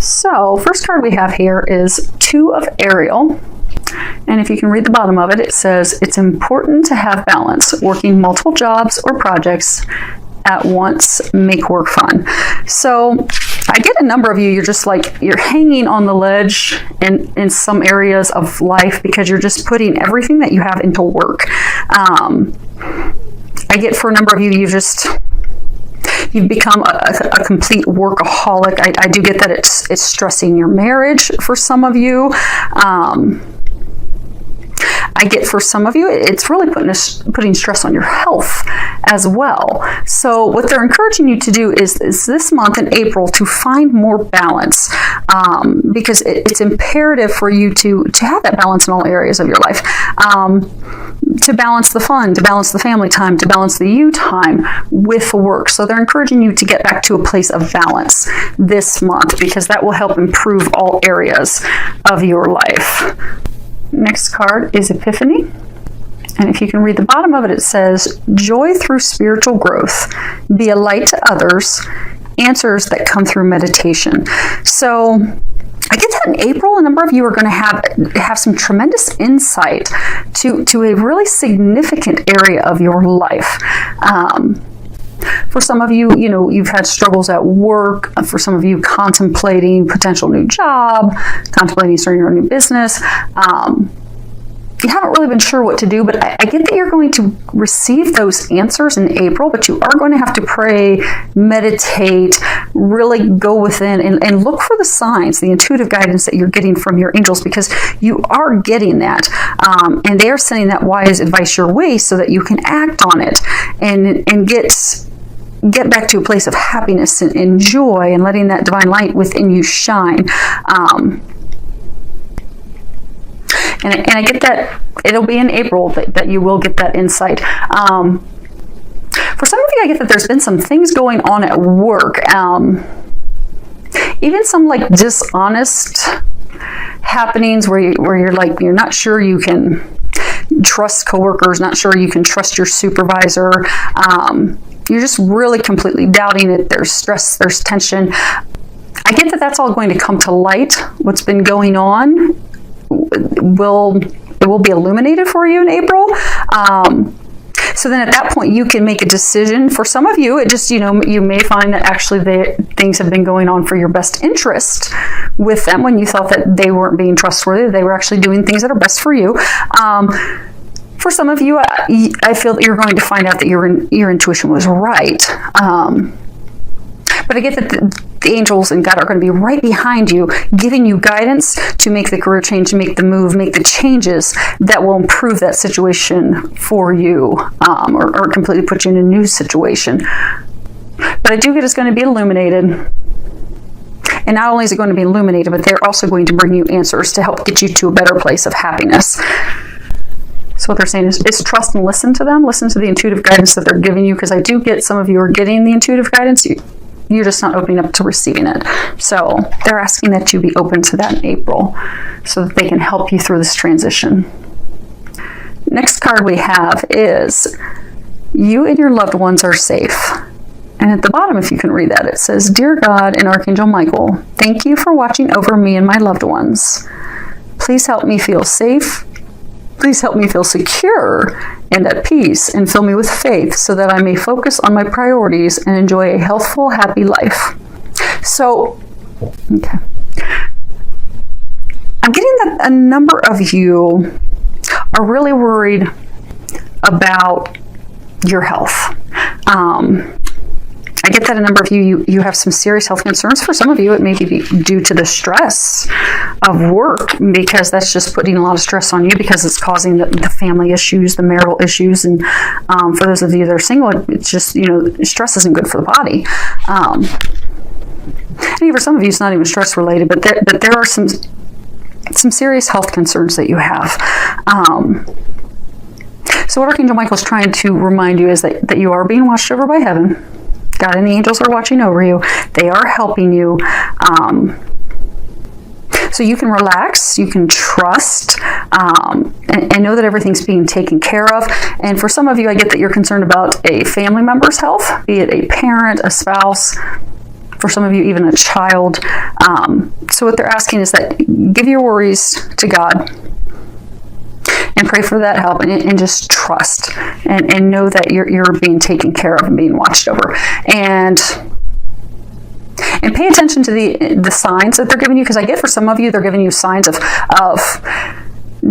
So, first card we have here is Two of Ariel. And if you can read the bottom of it, it says, it's important to have balance. Working multiple jobs or projects at once make work fun. So I get a number of you, you're just like, you're hanging on the ledge in some areas of life because you're just putting everything that you have into work. I get for a number of you, you've become a complete workaholic. I do get that it's stressing your marriage for some of you. I get for some of you, it's really putting stress on your health as well. So what they're encouraging you to do is this month in April to find more balance, because it's imperative for you to have that balance in all areas of your life. To balance the fun, to balance the family time, to balance the you time with work. So they're encouraging you to get back to a place of balance this month because that will help improve all areas of your life. Next card is Epiphany. And if you can read the bottom of it, it says, joy through spiritual growth, be a light to others, answers that come through meditation. So I get that in April, a number of you are going to have some tremendous insight to a really significant area of your life. For some of you, you've had struggles at work. For some of you, contemplating potential new job, contemplating starting your own new business. You haven't really been sure what to do, but I get that you're going to receive those answers in April, but you are going to have to pray, meditate, really go within and look for the signs, the intuitive guidance that you're getting from your angels, because you are getting that. And they are sending that wise advice your way so that you can act on it and get back to a place of happiness and joy and letting that divine light within you shine. And I get that it'll be in April that you will get that insight. For some of you, I get that there's been some things going on at work. Even some like dishonest happenings where you're not sure you can trust coworkers, not sure you can trust your supervisor. You're just really completely doubting it. There's stress, there's tension. I get that that's all going to come to light. What's been going on will be illuminated for you in April. So then at that point you can make a decision. For some of you, it just, you may find that actually things have been going on for your best interest with them when you thought that they weren't being trustworthy. They were actually doing things that are best for you. For some of you, I feel that you're going to find out that your intuition was right. But I get that the angels and God are going to be right behind you, giving you guidance to make the career change, to make the move, make the changes that will improve that situation for you, or completely put you in a new situation. But I do get it's going to be illuminated. And not only is it going to be illuminated, but they're also going to bring you answers to help get you to a better place of happiness. So what they're saying is trust and listen to them. Listen to the intuitive guidance that they're giving you, because I do get some of you are getting the intuitive guidance. You're just not opening up to receiving it. So they're asking that you be open to that in April so that they can help you through this transition. Next card we have is you and your loved ones are safe. And at the bottom, if you can read that, it says, Dear God and Archangel Michael, thank you for watching over me and my loved ones. Please help me feel safe. Please help me feel secure and at peace, and fill me with faith so that I may focus on my priorities and enjoy a healthful, happy life. So, okay. I'm getting that a number of you are really worried about your health. I get that a number of you have some serious health concerns. For some of you, it may be due to the stress of work, because that's just putting a lot of stress on you because it's causing the family issues, the marital issues. And for those of you that are single, it's just, stress isn't good for the body. And for some of you, it's not even stress related, but there are some serious health concerns that you have. So what Archangel Michael is trying to remind you is that you are being watched over by heaven. God and the angels are watching over you. They are helping you. So you can relax, you can trust, and know that everything's being taken care of. And for some of you, I get that you're concerned about a family member's health, be it a parent, a spouse, For some of you, even a child. So what they're asking is that give your worries to God and pray for that help, and just trust and know that you're being taken care of and being watched over. And pay attention to the signs that they're giving you, because I get for some of you, they're giving you signs of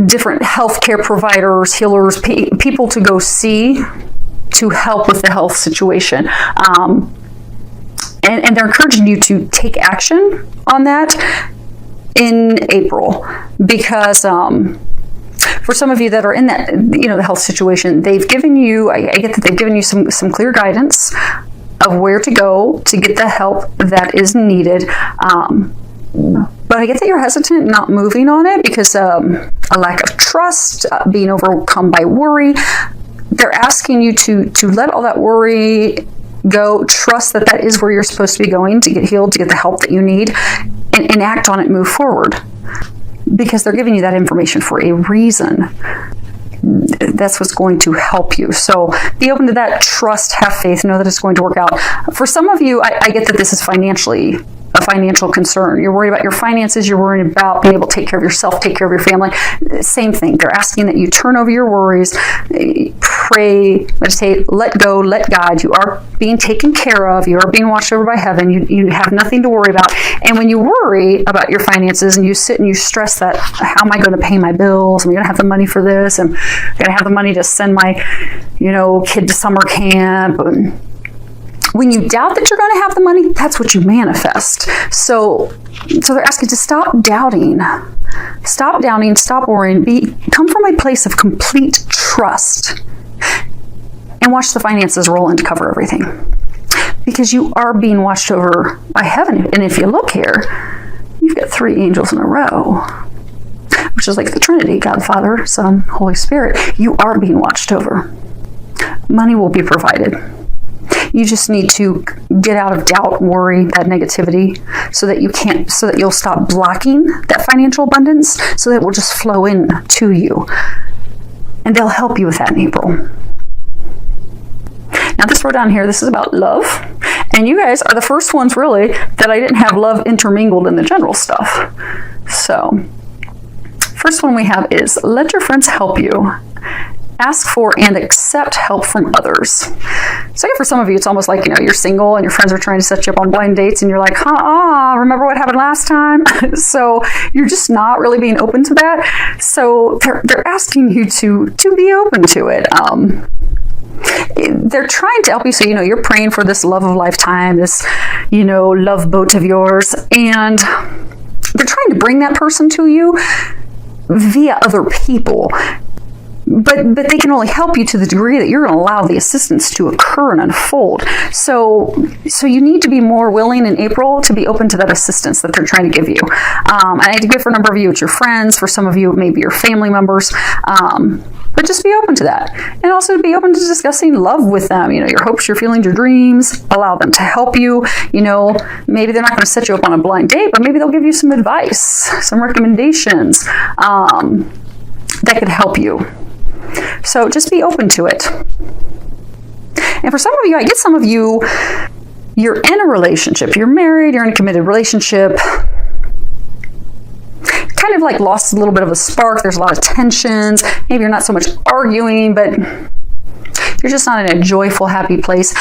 different healthcare providers, healers, people to go see to help with the health situation. And they're encouraging you to take action on that in April, because for some of you that are in that, the health situation, they've given you, I get that they've given you some clear guidance of where to go to get the help that is needed. But I get that you're hesitant, not moving on it, because a lack of trust, being overcome by worry. They're asking you to let all that worry go, trust that is where you're supposed to be going to get healed, to get the help that you need, and act on it, move forward. Because they're giving you that information for a reason. That's what's going to help you. So be open to that, trust, have faith, know that it's going to work out. For some of you, I get that this is a financial concern. You're worried about your finances, you're worried about being able to take care of yourself, take care of your family. Same thing. They're asking that you turn over your worries, pray, meditate, let go, let God. You are being taken care of. You are being watched over by heaven. You have nothing to worry about. And when you worry about your finances and you sit and you stress that, how am I going to pay my bills? Am I going to have the money for this? Am I going to have the money to send my, kid to summer camp? When you doubt that you're going to have the money, that's what you manifest. So they're asking to stop doubting. Stop doubting, stop worrying. Come from a place of complete trust. And watch the finances roll in to cover everything. Because you are being watched over by heaven. And if you look here, you've got 3 angels in a row, which is like the Trinity, God, Father, Son, Holy Spirit. You are being watched over. Money will be provided. You just need to get out of doubt, worry, that negativity, so that you'll stop blocking that financial abundance, so that it will just flow in to you. And they'll help you with that in April. Now this row down here, this is about love. And you guys are the first ones really that I didn't have love intermingled in the general stuff. So, first one we have is let your friends help you. Ask for and accept help from others. So for some of you, it's almost like, you're single and your friends are trying to set you up on blind dates and you're like, remember what happened last time? So you're just not really being open to that. So they're asking you to be open to it. They're trying to help you. So, you're praying for this love of lifetime, this, love boat of yours. And they're trying to bring that person to you via other people. But they can only help you to the degree that you're going to allow the assistance to occur and unfold. So you need to be more willing in April to be open to that assistance that they're trying to give you. And I give for a number of you, it's your friends. For some of you, it may be your family members. But just be open to that. And also be open to discussing love with them. Your hopes, your feelings, your dreams. Allow them to help you. Maybe they're not going to set you up on a blind date, but maybe they'll give you some advice, some recommendations that could help you. So just be open to it. And for some of you, I get some of you, you're in a relationship, you're married, you're in a committed relationship, kind of like lost a little bit of a spark. There's a lot of tensions. Maybe you're not so much arguing, but you're just not in a joyful, happy place.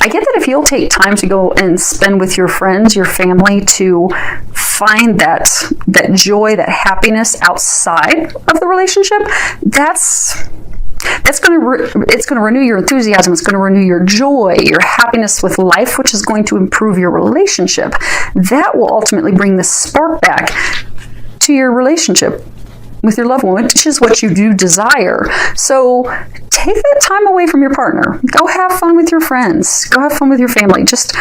I get that if you'll take time to go and spend with your friends, your family, to find that joy, that happiness outside of the relationship, it's going to renew your enthusiasm. It's going to renew your joy, your happiness with life, which is going to improve your relationship. That will ultimately bring the spark back to your relationship with your loved one, which is what you do desire. So take that time away from your partner. Go have fun with your friends. Go have fun with your family. Just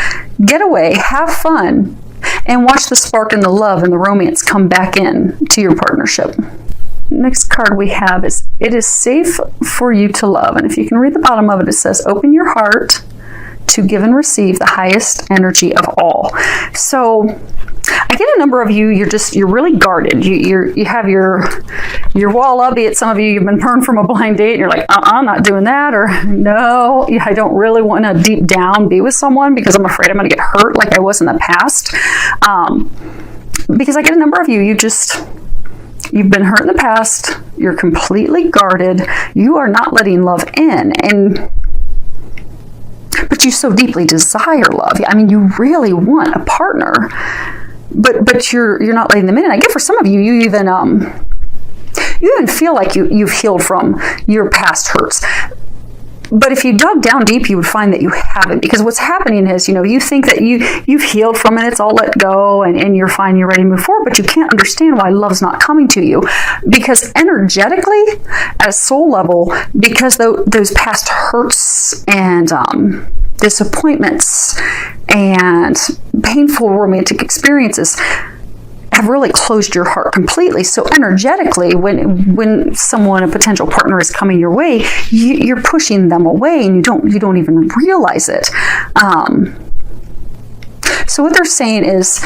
get away, have fun, and watch the spark and the love and the romance come back in to your partnership. Next card we have is, it is safe for you to love. And if you can read the bottom of it, it says, open your heart to give and receive the highest energy of all. So I get a number of you, you're really guarded. You have your wall up, be it some of you've been burned from a blind date and you're like, not doing that, or no, I don't really want to deep down be with someone because I'm afraid I'm going to get hurt like I was in the past. Because I get a number of you, you've been hurt in the past, you're completely guarded, you are not letting love in, but you so deeply desire love. I mean, you really want a partner, but you're not letting them in. And I get for some of you, you even feel like you've healed from your past hurts. But if you dug down deep, you would find that you haven't, because what's happening is, you think that you've healed from it, it's all let go, and you're fine, you're ready to move forward, but you can't understand why love's not coming to you. Because energetically, at a soul level, because those past hurts and disappointments and painful romantic experiences have really closed your heart completely. So energetically, when someone, a potential partner, is coming your way, you're pushing them away, and you don't even realize it. So what they're saying is,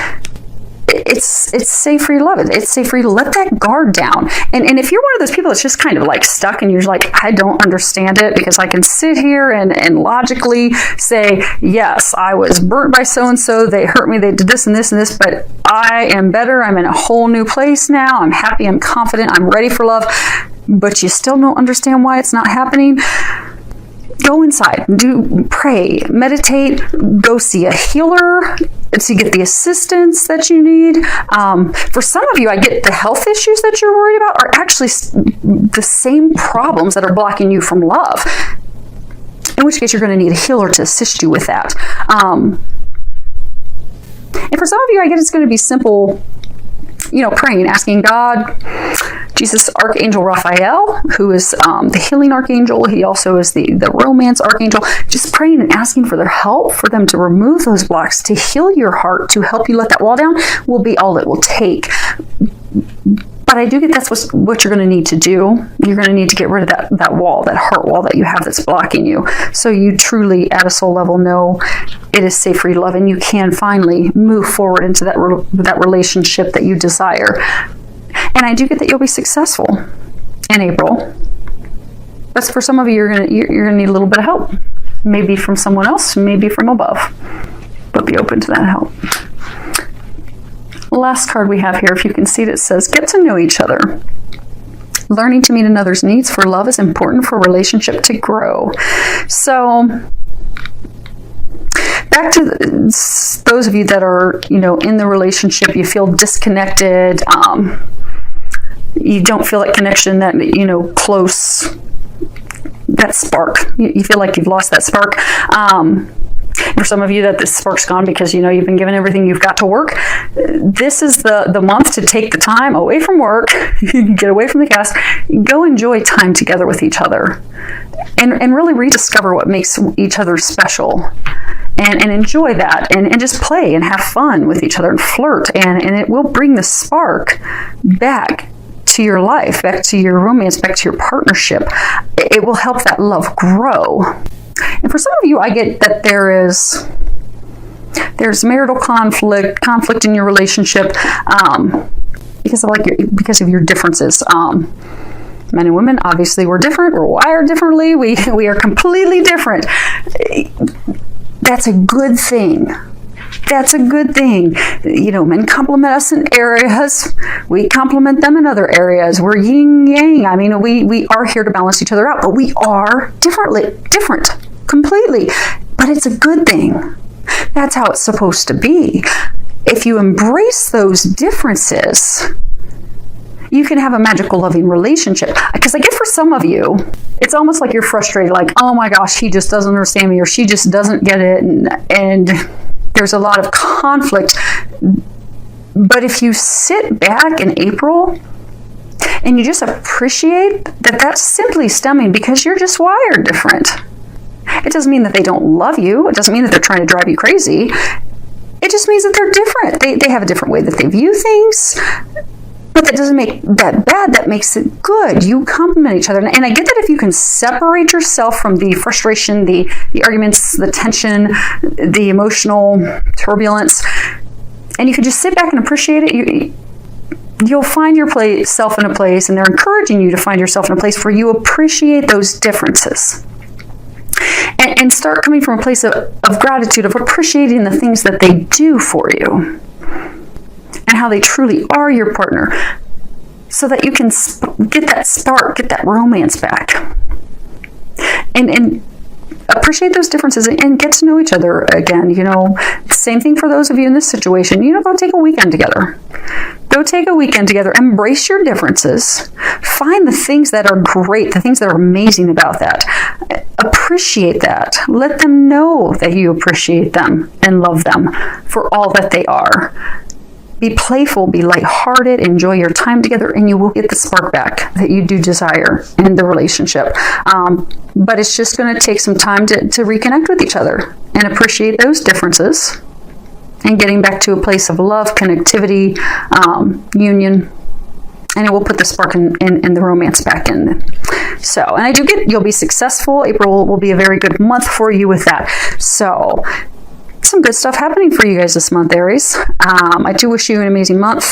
it's safe for you to love it. It's safe for you to let that guard down. And if you're one of those people that's just kind of like stuck and you're like, I don't understand it, because I can sit here and logically say, yes, I was burnt by so-and-so, they hurt me, they did this and this and this, but I am better, I'm in a whole new place now, I'm happy, I'm confident, I'm ready for love, but you still don't understand why it's not happening. Go inside, pray, meditate, go see a healer to get the assistance that you need. For some of you, I get the health issues that you're worried about are actually the same problems that are blocking you from love, in which case you're going to need a healer to assist you with that. And for some of you, I get it's going to be simple, praying, asking God, Jesus, Archangel Raphael, who is the healing archangel. He also is the romance archangel. Just praying and asking for their help, for them to remove those blocks, to heal your heart, to help you let that wall down, will be all it will take. But I do get that's what you're going to need to do. You're going to need to get rid of that wall, that heart wall that you have that's blocking you. So you truly, at a soul level, know it is safe for you to love, and you can finally move forward into that relationship that you desire. And I do get that you'll be successful in April. But for some of you, you're gonna need a little bit of help. Maybe from someone else, maybe from above. But be open to that help. Last card we have here, if you can see it, says, get to know each other. Learning to meet another's needs for love is important for a relationship to grow. So back to those of you that are, in the relationship, you feel disconnected, you don't feel that connection, that, close, that spark. You feel like you've lost that spark. For some of you, that this spark's gone because, you've been given everything you've got to work. This is the month to take the time away from work, get away from the gas, go enjoy time together with each other, and really rediscover what makes each other special. And enjoy that, and just play and have fun with each other and flirt, and it will bring the spark back to your life, back to your romance, back to your partnership. It will help that love grow. And for some of you, I get that there's marital conflict in your relationship because of your differences. Men and women, obviously, we're different. We're wired differently. We are completely different. That's a good thing. That's a good thing. Men complement us in areas. We complement them in other areas. We're yin yang. I mean, we are here to balance each other out, but we are different, completely. But it's a good thing. That's how it's supposed to be. If you embrace those differences, you can have a magical, loving relationship. Because I get for some of you, it's almost like you're frustrated, like, oh my gosh, he just doesn't understand me, or she just doesn't get it, and there's a lot of conflict. But if you sit back in April and you just appreciate that that's simply stemming because you're just wired different. It doesn't mean that they don't love you. It doesn't mean that they're trying to drive you crazy. It just means that they're different. They have a different way that they view things. But that doesn't make that bad. That makes it good. You complement each other. And I get that if you can separate yourself from the frustration, the arguments, the tension, the emotional turbulence, and you can just sit back and appreciate it. You'll find yourself in a place, and they're encouraging you to find yourself in a place where you appreciate those differences. And start coming from a place of gratitude, of appreciating the things that they do for you and how they truly are your partner, so that you can get that spark, get that romance back. And appreciate those differences and get to know each other again. Same thing for those of you in this situation. Go take a weekend together. Go take a weekend together. Embrace your differences. Find the things that are great, the things that are amazing about that. Appreciate that. Let them know that you appreciate them and love them for all that they are. Be playful, be lighthearted, enjoy your time together, and you will get the spark back that you do desire in the relationship. But it's just going to take some time to reconnect with each other and appreciate those differences and getting back to a place of love, connectivity, union, and it will put the spark in the romance back in. So, and I do get you'll be successful. April will be a very good month for you with that. So, some good stuff happening for you guys this month, Aries. I do wish you an amazing month.